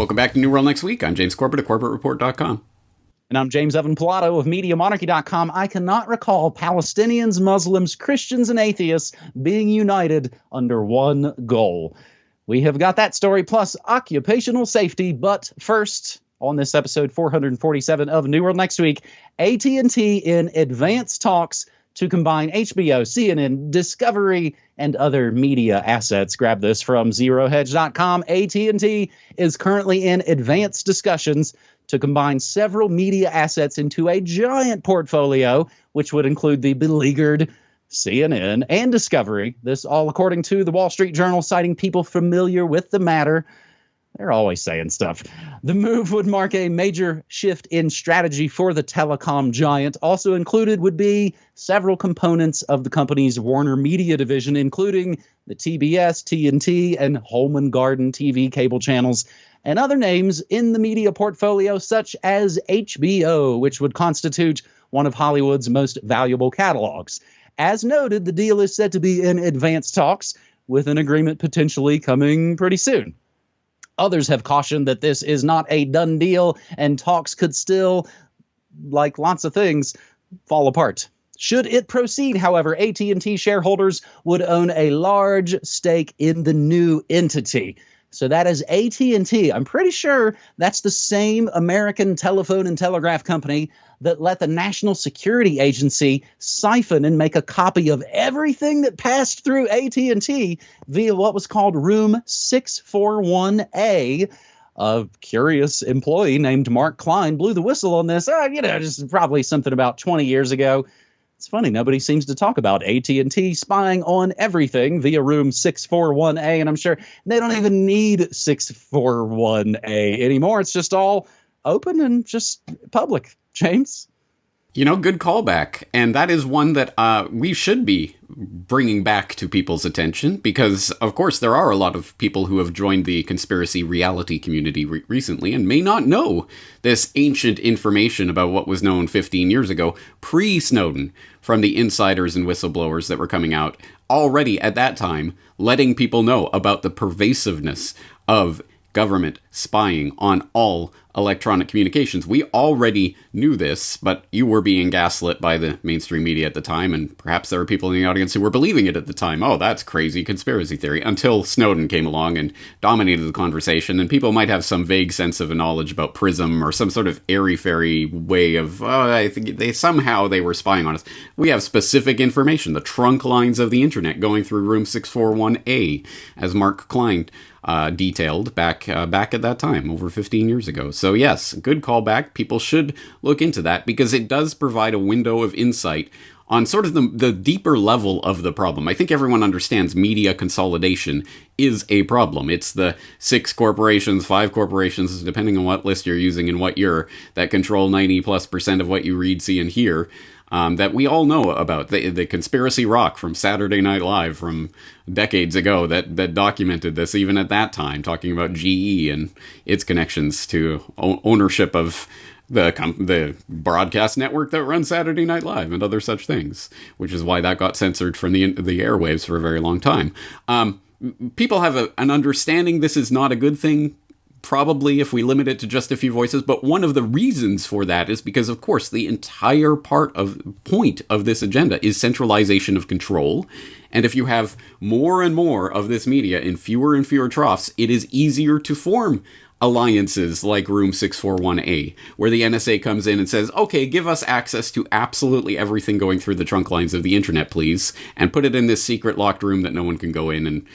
Welcome back to New World Next Week. I'm James Corbett at CorbettReport.com. And I'm James Evan Pilato of MediaMonarchy.com. I cannot recall Palestinians, Muslims, Christians, and atheists being united under one goal. We have got that story plus occupational safety. But first, on this episode 447 of New World Next Week, AT&T in advanced talks to combine HBO, CNN, Discovery, and other media assets. Grab this from ZeroHedge.com. AT&T is currently in advanced discussions to combine several media assets into a giant portfolio, which would include the beleaguered CNN and Discovery. This all according to the Wall Street Journal, citing people familiar with the matter. They're always saying stuff. The move would mark a major shift in strategy for the telecom giant. Also included would be several components of the company's Warner Media division, including the TBS, TNT, and Home and Garden TV cable channels, and other names in the media portfolio, such as HBO, which would constitute one of Hollywood's most valuable catalogs. As noted, the deal is said to be in advanced talks, with an agreement potentially coming pretty soon. Others have cautioned that this is not a done deal, and talks could still, like lots of things, fall apart. Should it proceed, however, AT&T shareholders would own a large stake in the new entity. So that is AT&T. I'm pretty sure that's the same American telephone and telegraph company that let the National Security Agency siphon and make a copy of everything that passed through AT&T via what was called Room 641A. A curious employee named Mark Klein blew the whistle on this, just probably something about 20 years ago. It's funny, nobody seems to talk about AT&T spying on everything via Room 641A, and I'm sure they don't even need 641A anymore. It's just all open and just public. James? Good callback. And that is one that we should be bringing back to people's attention because, of course, there are a lot of people who have joined the conspiracy reality community recently and may not know this ancient information about what was known 15 years ago, pre-Snowden, from the insiders and whistleblowers that were coming out already at that time, letting people know about the pervasiveness of government spying on all electronic communications. We already knew this, but you were being gaslit by the mainstream media at the time, and perhaps there were people in the audience who were believing it at the time. Oh, that's crazy conspiracy theory, until Snowden came along and dominated the conversation, and people might have some vague sense of knowledge about PRISM or some sort of airy-fairy way of, I think they were spying on us. We have specific information, the trunk lines of the internet going through Room 641A, as Mark Klein detailed back at that time, over 15 years ago. So yes, good callback. People should look into that because it does provide a window of insight on sort of the deeper level of the problem. I think everyone understands media consolidation is a problem. It's the 6 corporations, 5 corporations, depending on what list you're using and what year, that control 90+% of what you read, see, and hear. That we all know about. The conspiracy rock from Saturday Night Live from decades ago that documented this even at that time, talking about GE and its connections to ownership of the broadcast network that runs Saturday Night Live and other such things, which is why that got censored from the airwaves for a very long time. People have an understanding this is not a good thing, probably, if we limit it to just a few voices, but one of the reasons for that is because, of course, the entire point of this agenda is centralization of control, and if you have more and more of this media in fewer and fewer troughs, it is easier to form alliances like Room 641A, where the NSA comes in and says, okay, give us access to absolutely everything going through the trunk lines of the internet, please, and put it in this secret locked room that no one can go in and,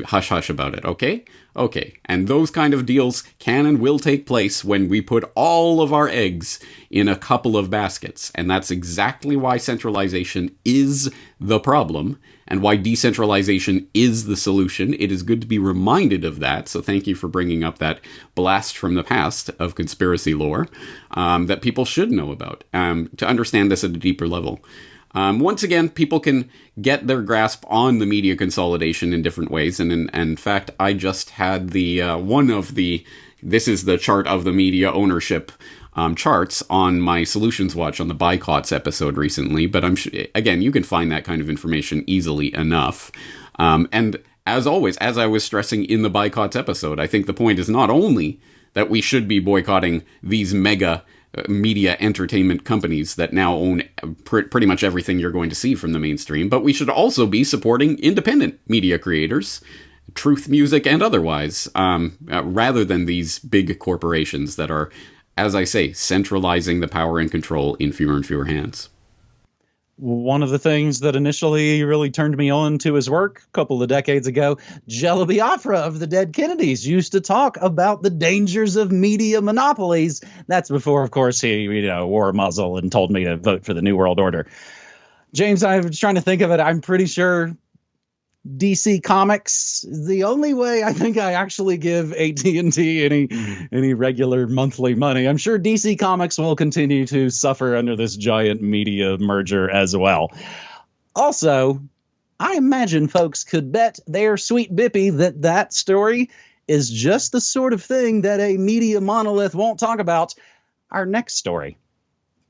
hush-hush about it, okay? Okay, and those kind of deals can and will take place when we put all of our eggs in a couple of baskets, and that's exactly why centralization is the problem, and why decentralization is the solution. It is good to be reminded of that, so thank you for bringing up that blast from the past of conspiracy lore that people should know about, to understand this at a deeper level. Once again, people can get their grasp on the media consolidation in different ways, and in fact, I just had this is the chart of the media ownership charts on my Solutions Watch on the Buycotts episode recently, but again, you can find that kind of information easily enough. And as always, as I was stressing in the Buycotts episode, I think the point is not only that we should be boycotting these mega media entertainment companies that now own pretty much everything you're going to see from the mainstream, but we should also be supporting independent media creators, truth music and otherwise, rather than these big corporations that are, as I say, centralizing the power and control in fewer and fewer hands. One of the things that initially really turned me on to his work a couple of decades ago, Jello Biafra of the Dead Kennedys used to talk about the dangers of media monopolies. That's before, of course, he wore a muzzle and told me to vote for the New World Order. James, I was trying to think of it. I'm pretty sure DC Comics, the only way I think I actually give AT&T any regular monthly money. I'm sure DC Comics will continue to suffer under this giant media merger as well. Also, I imagine folks could bet their sweet bippy that story is just the sort of thing that a media monolith won't talk about. Our next story.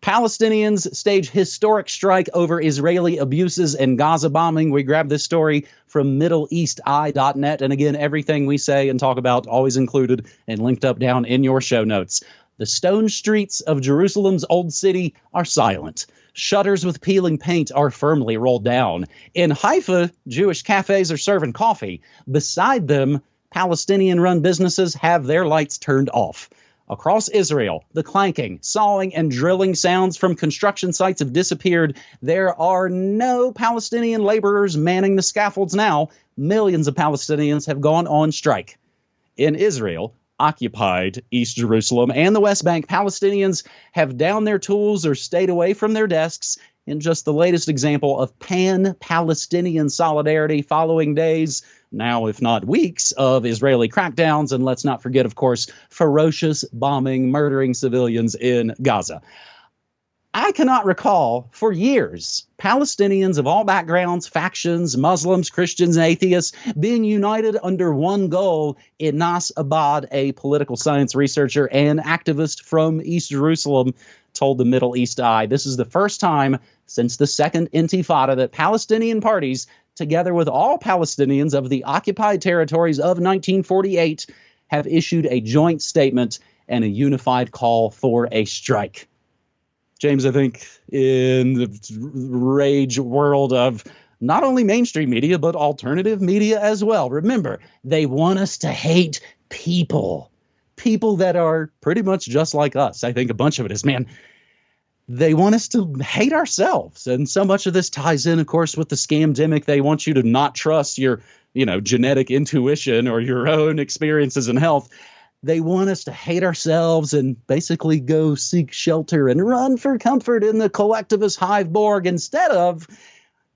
Palestinians stage historic strike over Israeli abuses and Gaza bombing. We grabbed this story from MiddleEastEye.net. And again, everything we say and talk about always included and linked up down in your show notes. The stone streets of Jerusalem's old city are silent. Shutters with peeling paint are firmly rolled down. In Haifa, Jewish cafes are serving coffee. Beside them, Palestinian-run businesses have their lights turned off. Across Israel, the clanking, sawing, and drilling sounds from construction sites have disappeared. There are no Palestinian laborers manning the scaffolds now. Millions of Palestinians have gone on strike. In Israel, occupied East Jerusalem and the West Bank, Palestinians have downed their tools or stayed away from their desks in just the latest example of pan-Palestinian solidarity following days, now if not weeks, of Israeli crackdowns. And let's not forget, of course, ferocious bombing, murdering civilians in Gaza. I cannot recall for years Palestinians of all backgrounds, factions, Muslims, Christians, and atheists being united under one goal. Inas Abad, a political science researcher and activist from East Jerusalem, told the Middle East Eye, this is the first time since the Second Intifada that Palestinian parties, together with all Palestinians of the occupied territories of 1948, have issued a joint statement and a unified call for a strike. James, I think in the rage world of not only mainstream media, but alternative media as well, remember, they want us to hate people that are pretty much just like us. I think a bunch of it is, man, they want us to hate ourselves. And so much of this ties in, of course, with the scamdemic. They want you to not trust your, genetic intuition or your own experiences in health. They want us to hate ourselves and basically go seek shelter and run for comfort in the collectivist hive-borg instead of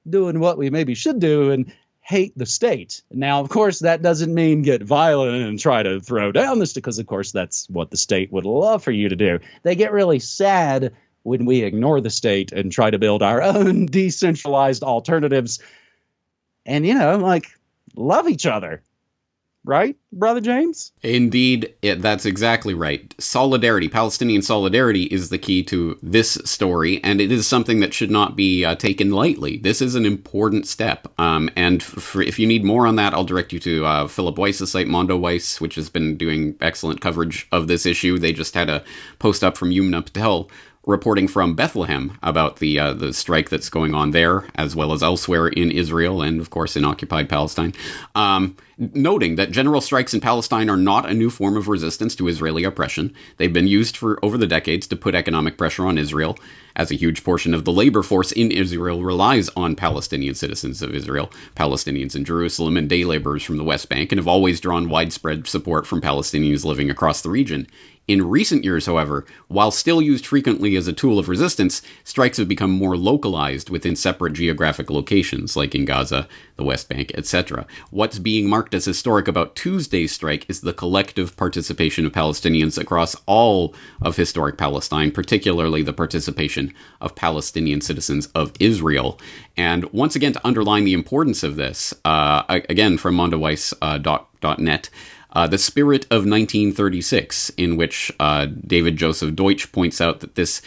doing what we maybe should do and hate the state. Now, of course, that doesn't mean get violent and try to throw down this, because, of course, that's what the state would love for you to do. They get really sad when we ignore the state and try to build our own decentralized alternatives and, love each other. Right, Brother James? Indeed, that's exactly right. Solidarity, Palestinian solidarity, is the key to this story, and it is something that should not be taken lightly. This is an important step, and if you need more on that, I'll direct you to Philip Weiss's site, Mondo Weiss, which has been doing excellent coverage of this issue. They just had a post up from Yumna Patel reporting from Bethlehem about the strike that's going on there, as well as elsewhere in Israel and, of course, in occupied Palestine, noting that general strikes in Palestine are not a new form of resistance to Israeli oppression. They've been used over the decades to put economic pressure on Israel, as a huge portion of the labor force in Israel relies on Palestinian citizens of Israel, Palestinians in Jerusalem, and day laborers from the West Bank, and have always drawn widespread support from Palestinians living across the region. In recent years, however, while still used frequently as a tool of resistance, strikes have become more localized within separate geographic locations, like in Gaza, the West Bank, etc. What's being marked as historic about Tuesday's strike is the collective participation of Palestinians across all of historic Palestine, particularly the participation of Palestinian citizens of Israel. And once again, to underline the importance of this, again from mondoweiss.net, the spirit of 1936, in which David Joseph Deutsch points out that this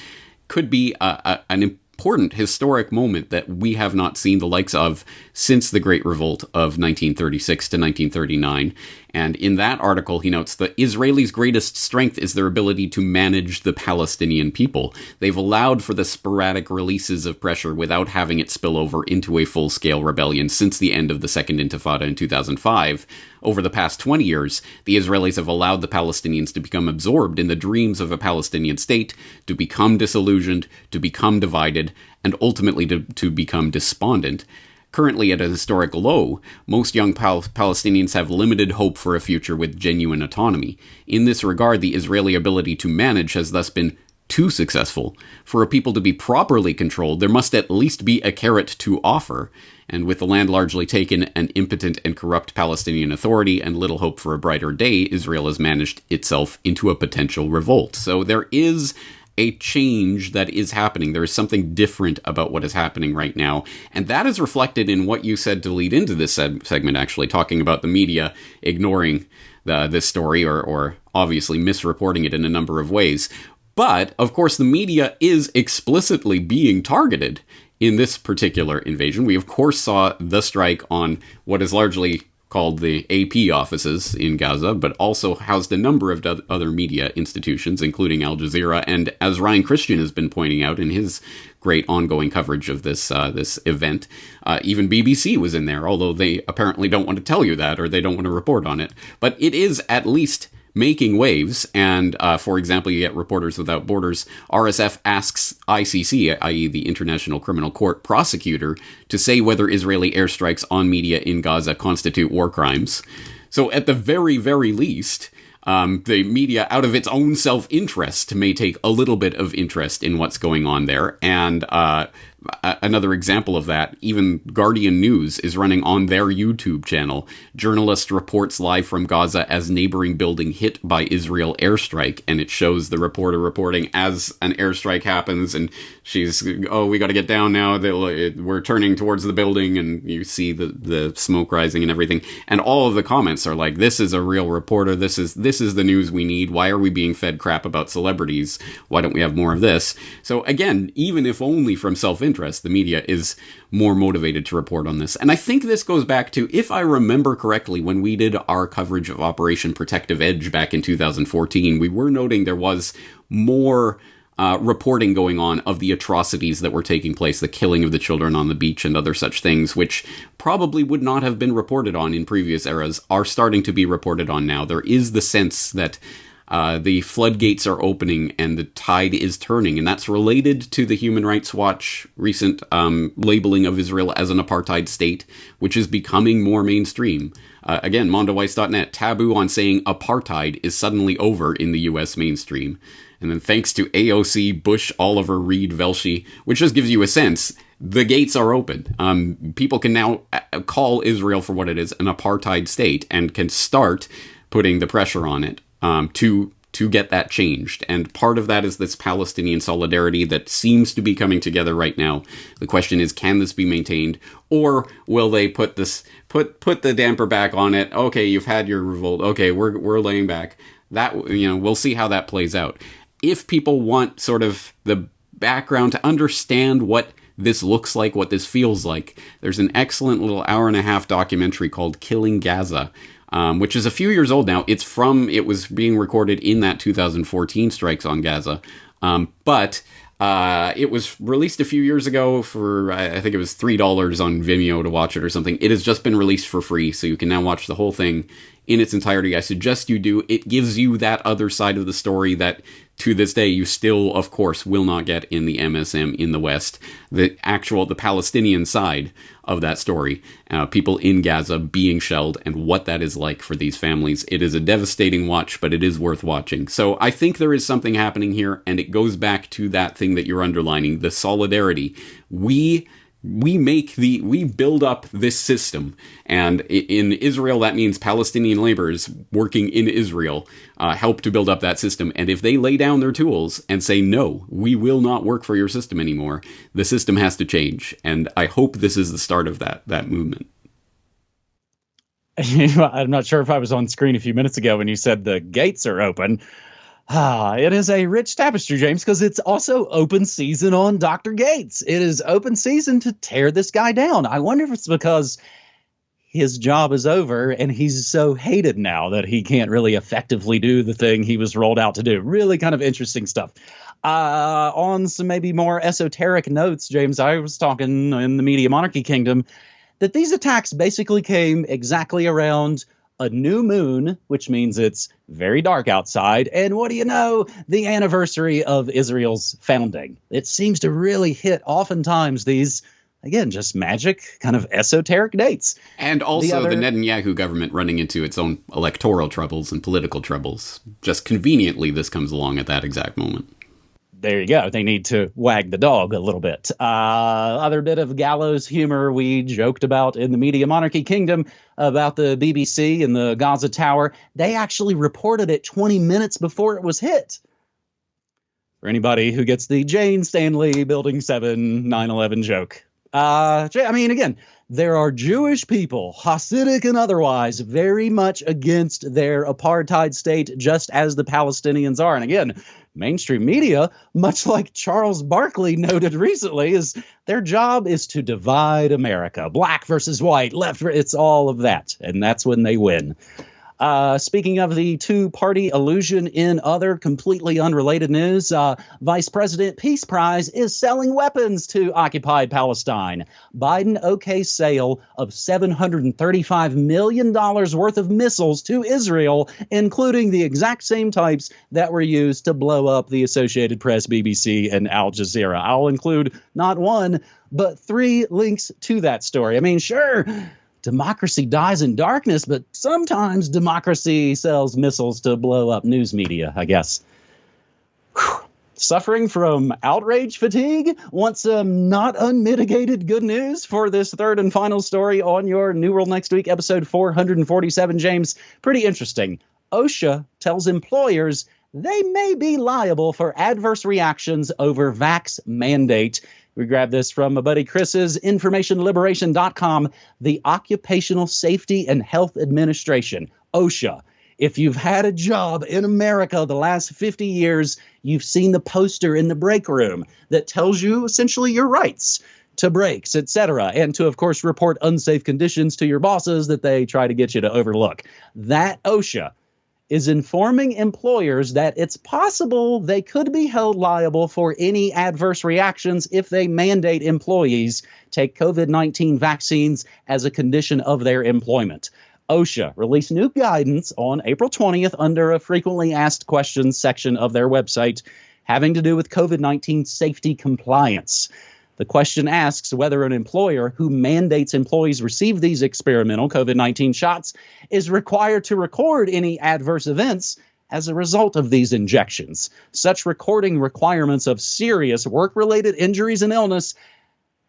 could be an important historic moment that we have not seen the likes of since the Great Revolt of 1936 to 1939. And in that article, he notes the Israelis' greatest strength is their ability to manage the Palestinian people. They've allowed for the sporadic releases of pressure without having it spill over into a full-scale rebellion since the end of the Second Intifada in 2005. Over the past 20 years, the Israelis have allowed the Palestinians to become absorbed in the dreams of a Palestinian state, to become disillusioned, to become divided, and ultimately to become despondent. Currently at a historic low, most young Palestinians have limited hope for a future with genuine autonomy. In this regard, the Israeli ability to manage has thus been too successful. For a people to be properly controlled, there must at least be a carrot to offer. And with the land largely taken, an impotent and corrupt Palestinian authority, and little hope for a brighter day, Israel has managed itself into a potential revolt. So there is a change that is happening. There is something different about what is happening right now. And that is reflected in what you said to lead into this segment, actually, talking about the media ignoring this story or obviously misreporting it in a number of ways. But, of course, the media is explicitly being targeted in this particular invasion. We, of course, saw the strike on what is largely called the AP offices in Gaza, but also housed a number of other media institutions, including Al Jazeera. And as Ryan Christian has been pointing out in his great ongoing coverage of this event, even BBC was in there, although they apparently don't want to tell you that, or they don't want to report on it. But it is at least making waves, and for example, you get Reporters Without Borders. RSF asks ICC, i.e. the International Criminal Court prosecutor, to say whether Israeli airstrikes on media in Gaza constitute war crimes. So at the very, very least, the media, out of its own self-interest, may take a little bit of interest in what's going on there. And another example of that, even Guardian News is running on their YouTube channel. Journalist reports live from Gaza as neighboring building hit by Israel airstrike. And it shows the reporter reporting as an airstrike happens. And she's, oh, we got to get down now. We're turning towards the building. And you see the smoke rising and everything. And all of the comments are like, this is a real reporter. This is the news we need. Why are we being fed crap about celebrities? Why don't we have more of this? So again, even if only from self-interest, the media is more motivated to report on this. And I think this goes back to, if I remember correctly, when we did our coverage of Operation Protective Edge back in 2014, we were noting there was more reporting going on of the atrocities that were taking place, the killing of the children on the beach and other such things, which probably would not have been reported on in previous eras, are starting to be reported on now. There is the sense that the floodgates are opening and the tide is turning, and that's related to the Human Rights Watch recent labeling of Israel as an apartheid state, which is becoming more mainstream. Again, mondoweiss.net, taboo on saying apartheid is suddenly over in the U.S. mainstream. And then thanks to AOC, Bush, Oliver, Reid, Velshi, which just gives you a sense, the gates are open. People can now call Israel for what it is, an apartheid state, and can start putting the pressure on it to get that changed. And part of that is this Palestinian solidarity that seems to be coming together right now. The question is, can this be maintained, or will they put the damper back on it? Okay, you've had your revolt. Okay, we're laying back. That, we'll see how that plays out. If people want sort of the background to understand what this looks like, what this feels like, there's an excellent little hour-and-a-half documentary called Killing Gaza, which is a few years old now. It was being recorded in that 2014 strikes on Gaza. But it was released a few years ago for, I think it was $3 on Vimeo to watch it or something. It has just been released for free, so you can now watch the whole thing in its entirety. I suggest you do. It gives you that other side of the story that, to this day, you still, of course, will not get in the MSM in the West. The Palestinian side of that story. People in Gaza being shelled and what that is like for these families. It is a devastating watch, but it is worth watching. So I think there is something happening here, and it goes back to that thing that you're underlining, the solidarity. We build up this system, and in Israel, that means Palestinian laborers working in Israel help to build up that system. And if they lay down their tools and say, no, we will not work for your system anymore, the system has to change. And I hope this is the start of that movement. I'm not sure if I was on screen a few minutes ago when you said the gates are open. It is a rich tapestry, James, because it's also open season on Dr. Gates. It is open season to tear this guy down. I wonder if it's because his job is over and he's so hated now that he can't really effectively do the thing he was rolled out to do. Really kind of interesting stuff. On some maybe more esoteric notes, James, I was talking in the Media Monarchy Kingdom that these attacks basically came exactly around a new moon, which means it's very dark outside. And what do you know? The anniversary of Israel's founding. It seems to really hit oftentimes these, again, just magic kind of esoteric dates. And also the Netanyahu government running into its own electoral troubles and political troubles. Just conveniently, this comes along at that exact moment. There you go. They need to wag the dog a little bit. Other bit of gallows humor we joked about in the Media Monarchy Kingdom about the BBC and the Gaza Tower. They actually reported it 20 minutes before it was hit. For anybody who gets the Jane Stanley Building 7 9/11 joke. I mean, again, there are Jewish people, Hasidic and otherwise, very much against their apartheid state, just as the Palestinians are. And again, mainstream media, much like Charles Barkley noted recently, is their job is to divide America. Black versus white, left, it's all of that. And that's when they win. Speaking of the two-party illusion in other completely unrelated news, Vice President Peace Prize is selling weapons to occupied Palestine. Biden okays sale of $735 million worth of missiles to Israel, including the exact same types that were used to blow up the Associated Press, BBC, and Al Jazeera. I'll include not one, but 3 links to that story. I mean, sure, democracy dies in darkness, but sometimes democracy sells missiles to blow up news media, I guess. Whew. Suffering from outrage fatigue? Want some not unmitigated good news for this third and final story on your New World Next Week, episode 447, James? Pretty interesting. OSHA tells employers they may be liable for adverse reactions over vax mandate. We grabbed this from my buddy Chris's informationliberation.com, the Occupational Safety and Health Administration, OSHA. If you've had a job in America the last 50 years, you've seen the poster in the break room that tells you essentially your rights to breaks, etc., and to, of course, report unsafe conditions to your bosses that they try to get you to overlook. That OSHA is informing employers that it's possible they could be held liable for any adverse reactions if they mandate employees take COVID-19 vaccines as a condition of their employment. OSHA released new guidance on April 20th under a frequently asked questions section of their website having to do with COVID-19 safety compliance. The question asks whether an employer who mandates employees receive these experimental COVID-19 shots is required to record any adverse events as a result of these injections. Such recording requirements of serious work-related injuries and illness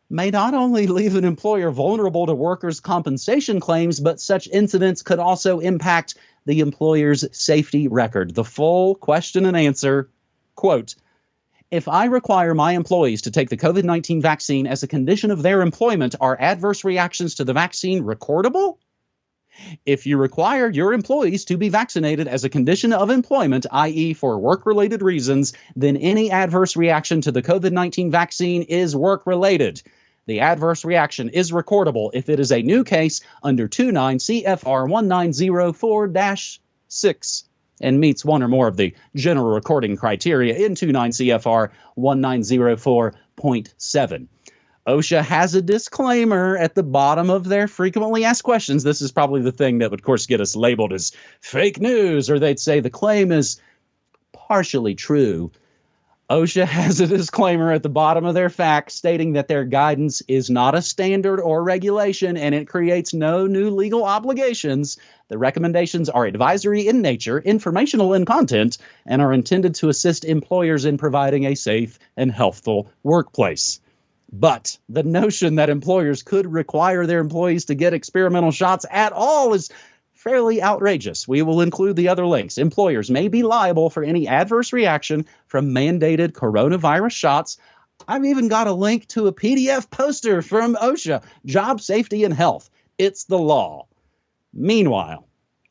may not only leave an employer vulnerable to workers' compensation claims, but such incidents could also impact the employer's safety record. The full question and answer, quote, if I require my employees to take the COVID-19 vaccine as a condition of their employment, are adverse reactions to the vaccine recordable? If you require your employees to be vaccinated as a condition of employment, i.e. for work-related reasons, then any adverse reaction to the COVID-19 vaccine is work-related. The adverse reaction is recordable if it is a new case under 29 CFR 1904-6 and meets one or more of the general recording criteria in 29 CFR 1904.7. OSHA has a disclaimer at the bottom of their frequently asked questions. This is probably the thing that would, of course, get us labeled as fake news, or they'd say the claim is partially true. OSHA has a disclaimer at the bottom of their facts stating that their guidance is not a standard or regulation and it creates no new legal obligations. The recommendations are advisory in nature, informational in content, and are intended to assist employers in providing a safe and healthful workplace. But the notion that employers could require their employees to get experimental shots at all is fairly outrageous. We will include the other links. Employers may be liable for any adverse reaction from mandated coronavirus shots. I've even got a link to a PDF poster from OSHA, Job Safety and Health. It's the law. Meanwhile,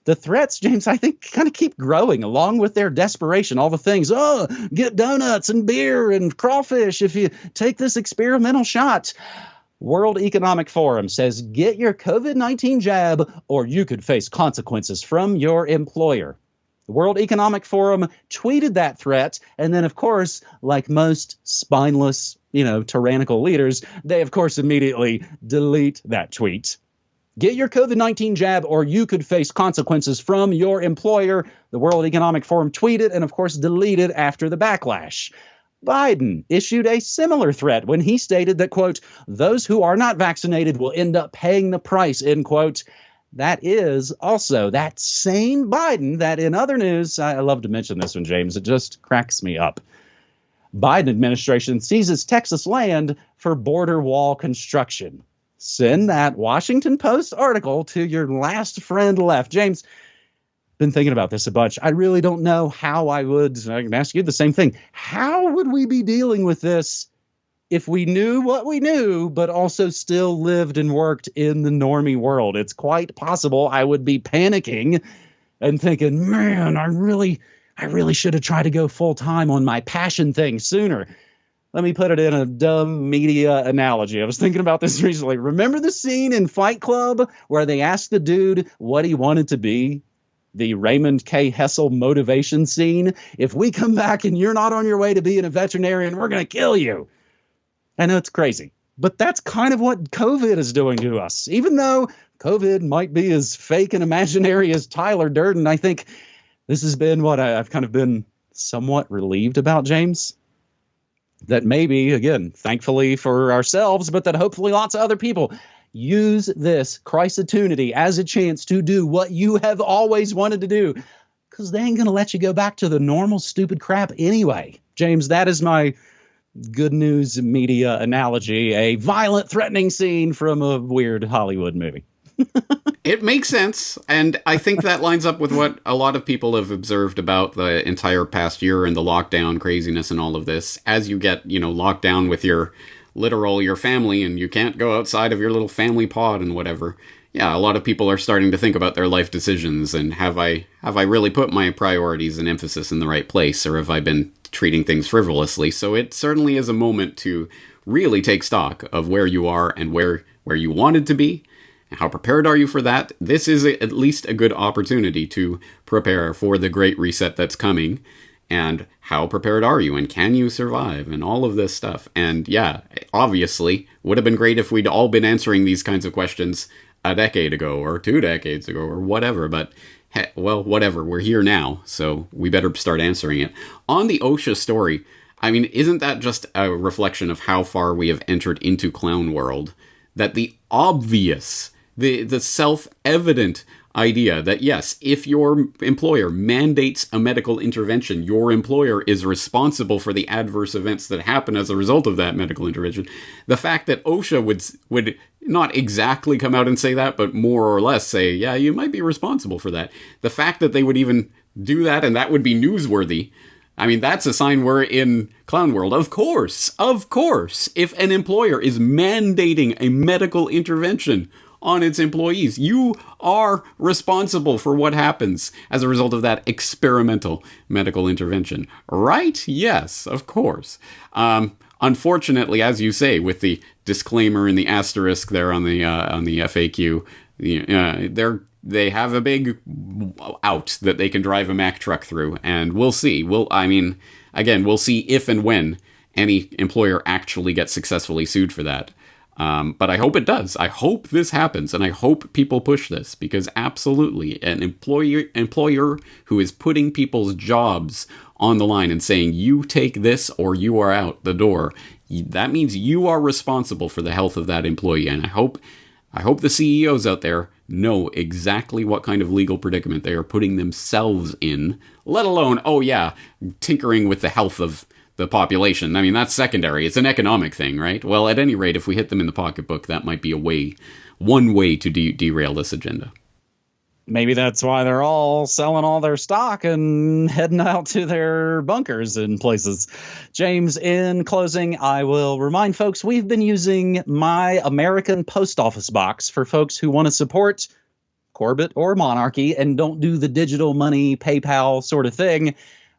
the threats, James, I think kind of keep growing along with their desperation. All the things, oh, get donuts and beer and crawfish if you take this experimental shot. World Economic Forum says get your COVID-19 jab or you could face consequences from your employer. The World Economic Forum tweeted that threat. And then, of course, like most spineless, tyrannical leaders, they, of course, immediately delete that tweet. Get your COVID-19 jab or you could face consequences from your employer. The World Economic Forum tweeted and, of course, deleted after the backlash. Biden issued a similar threat when he stated that, quote, those who are not vaccinated will end up paying the price, end quote. That is also that same Biden that in other news, I love to mention this one, James, it just cracks me up. Biden administration seizes Texas land for border wall construction. Send that Washington Post article to your last friend left. James, been thinking about this a bunch. I really don't know how I can ask you the same thing. How would we be dealing with this if we knew what we knew, but also still lived and worked in the normie world? It's quite possible I would be panicking and thinking, man, I really should have tried to go full time on my passion thing sooner. Let me put it in a dumb media analogy. I was thinking about this recently. Remember the scene in Fight Club where they asked the dude what he wanted to be? The Raymond K. Hessel motivation scene. If we come back and you're not on your way to being a veterinarian, we're going to kill you. I know it's crazy, but that's kind of what COVID is doing to us. Even though COVID might be as fake and imaginary as Tyler Durden, I think this has been what I've kind of been somewhat relieved about, James. That maybe, again, thankfully for ourselves, but that hopefully lots of other people use this crisis-opportunity as a chance to do what you have always wanted to do, because they ain't going to let you go back to the normal stupid crap anyway. James, that is my good news media analogy, a violent, threatening scene from a weird Hollywood movie. It makes sense, and I think that lines up with what a lot of people have observed about the entire past year and the lockdown craziness and all of this. As you get, locked down with your family, and you can't go outside of your little family pod and whatever. Yeah, a lot of people are starting to think about their life decisions and have I really put my priorities and emphasis in the right place, or have I been treating things frivolously? So it certainly is a moment to really take stock of where you are and where you wanted to be. How prepared are you for that? This is at least a good opportunity to prepare for the great reset that's coming. And how prepared are you? And can you survive? And all of this stuff. And yeah, obviously, would have been great if we'd all been answering these kinds of questions a decade ago or 2 decades ago or whatever. But, well, whatever. We're here now. So we better start answering it. On the OSHA story, I mean, isn't that just a reflection of how far we have entered into clown world? That the obvious... The self-evident idea that, yes, if your employer mandates a medical intervention, your employer is responsible for the adverse events that happen as a result of that medical intervention. The fact that OSHA would not exactly come out and say that, but more or less say, yeah, you might be responsible for that. The fact that they would even do that and that would be newsworthy, I mean, that's a sign we're in clown world. Of course, if an employer is mandating a medical intervention on its employees, you are responsible for what happens as a result of that experimental medical intervention. Right? Yes, of course. Unfortunately, as you say, with the disclaimer and the asterisk there on the FAQ, they have a big out that they can drive a Mack truck through, and we'll see. We'll see if and when any employer actually gets successfully sued for that. But I hope it does. I hope this happens, and I hope people push this, because absolutely, an employer who is putting people's jobs on the line and saying, you take this or you are out the door, that means you are responsible for the health of that employee. And I hope the CEOs out there know exactly what kind of legal predicament they are putting themselves in, let alone, tinkering with the health of the population. I mean, that's secondary. It's an economic thing, right? Well, at any rate, if we hit them in the pocketbook, that might be one way to derail this agenda. Maybe that's why they're all selling all their stock and heading out to their bunkers in places. James, in closing, I will remind folks we've been using my American Post Office box for folks who want to support Corbett or Monarchy and don't do the digital money PayPal sort of thing,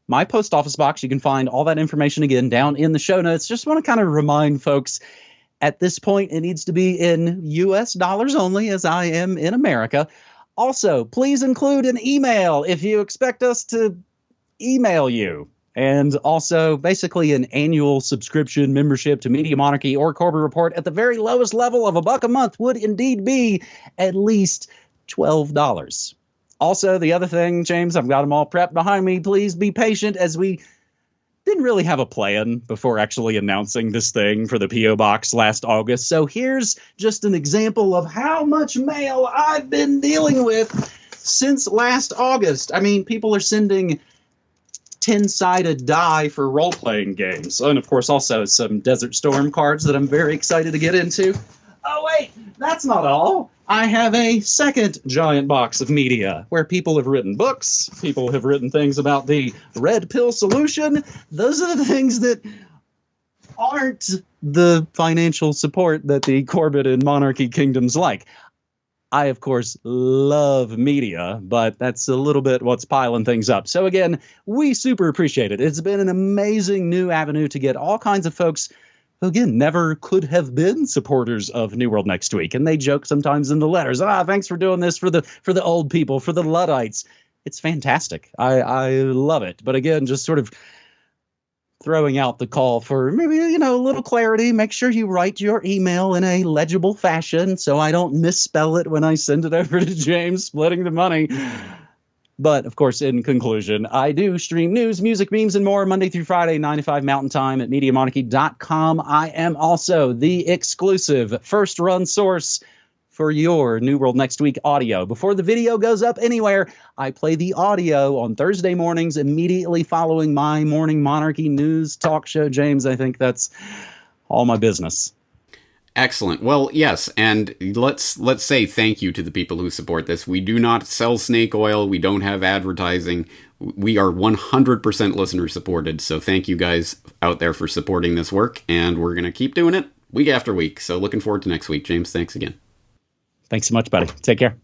my post office box, you can find all that information again down in the show notes. Just want to kind of remind folks, at this point, it needs to be in U.S. dollars only, as I am in America. Also, please include an email if you expect us to email you. And also, basically, an annual subscription membership to Media Monarchy or Corbett Report at the very lowest level of $1 a month would indeed be at least $12. Also, the other thing, James, I've got them all prepped behind me. Please be patient, as we didn't really have a plan before actually announcing this thing for the P.O. Box last August. So here's just an example of how much mail I've been dealing with since last August. I mean, people are sending 10-sided die for role-playing games. And, of course, also some Desert Storm cards that I'm very excited to get into. Oh, wait, that's not all. I have a second giant box of media where people have written books. People have written things about the red pill solution. Those are the things that aren't the financial support that the Corbett and Monarchy kingdoms like. I, of course, love media, but that's a little bit what's piling things up. So, again, we super appreciate it. It's been an amazing new avenue to get all kinds of folks who, again, never could have been supporters of New World Next Week. And they joke sometimes in the letters, thanks for doing this for the old people, for the Luddites. It's fantastic. I love it. But, again, just sort of throwing out the call for maybe, a little clarity. Make sure you write your email in a legible fashion so I don't misspell it when I send it over to James splitting the money. But, of course, in conclusion, I do stream news, music, memes, and more Monday through Friday, 9 to 5 Mountain Time at MediaMonarchy.com. I am also the exclusive first-run source for your New World Next Week audio. Before the video goes up anywhere, I play the audio on Thursday mornings immediately following my morning Monarchy news talk show. James, I think that's all my business. Excellent. Well, yes, and let's say thank you to the people who support this. We do not sell snake oil. We don't have advertising. We are 100% listener supported. So thank you guys out there for supporting this work, and we're going to keep doing it week after week. So looking forward to next week. James, thanks again. Thanks so much, buddy. Take care.